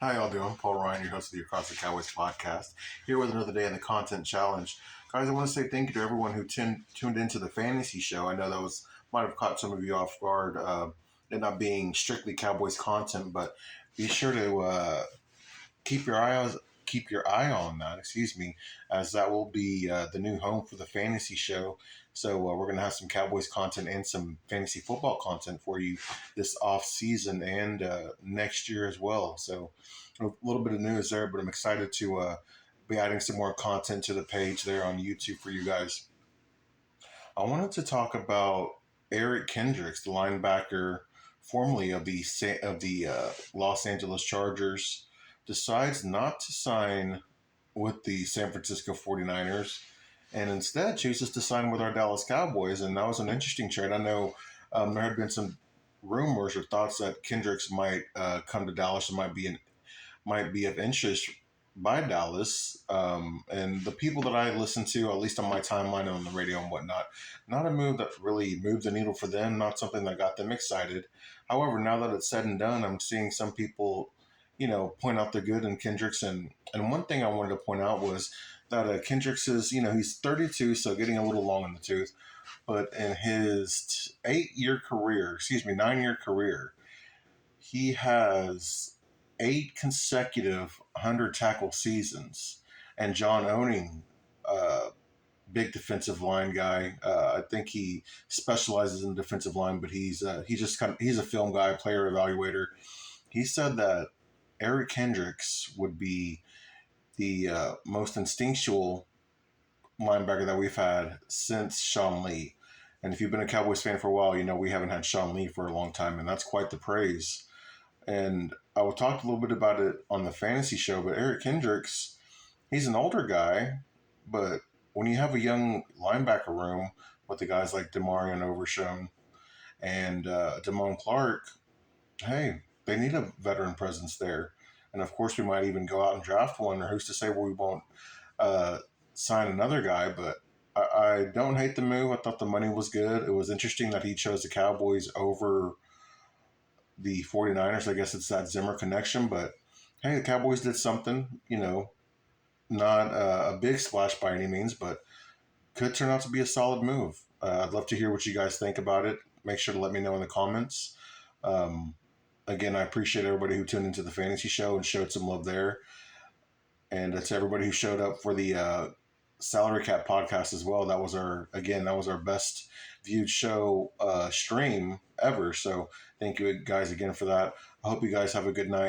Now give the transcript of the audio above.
How y'all doing? Paul Ryan, your host of the Across the Cowboys podcast, here with another day in the Content Challenge. Guys, I want to say thank you to everyone who tuned into the fantasy show. I know that might have caught some of you off guard, it not being strictly Cowboys content, but be sure to keep your eyes keep your eye on that. Excuse me, as that will be the new home for the fantasy show. So we're going to have some Cowboys content and some fantasy football content for you this off season and next year as well. So a little bit of news there, but I'm excited to be adding some more content to the page there on YouTube for you guys. I wanted to talk about Eric Kendricks, the linebacker formerly of the Los Angeles Chargers, decides not to sign with the San Francisco 49ers and instead chooses to sign with our Dallas Cowboys. And that was an interesting trade. I know there had been some rumors or thoughts that Kendricks might come to Dallas and might be of interest by Dallas. And the people that I listen to, at least on my timeline and on the radio and whatnot, not a move that really moved the needle for them, not something that got them excited. However, now that it's said and done, I'm seeing some people, point out the good in Kendricks. And one thing I wanted to point out was that Kendricks is, he's 32, so getting a little long in the tooth. But in his 9-year career, he has 8 consecutive 100 tackle seasons. And John Owning, big defensive line guy. I think he specializes in defensive line, but he's a film guy, player evaluator. He said that Eric Kendricks would be the most instinctual linebacker that we've had since Sean Lee. And if you've been a Cowboys fan for a while, you know we haven't had Sean Lee for a long time, and that's quite the praise. And I will talk a little bit about it on the fantasy show, but Eric Kendricks, he's an older guy, but when you have a young linebacker room with the guys like Demarion Overshown and Damone Clark, hey, they need a veteran presence there. And of course, we might even go out and draft one, or who's to say we won't sign another guy, but I don't hate the move. I thought the money was good. It was interesting that he chose the Cowboys over the 49ers. I guess it's that Zimmer connection, but hey, the Cowboys did something, not a big splash by any means, but could turn out to be a solid move. I'd love to hear what you guys think about it. Make sure to let me know in the comments. Again, I appreciate everybody who tuned into the fantasy show and showed some love there. And to everybody who showed up for the salary cap podcast as well. That was our best viewed show stream ever. So thank you guys again for that. I hope you guys have a good night.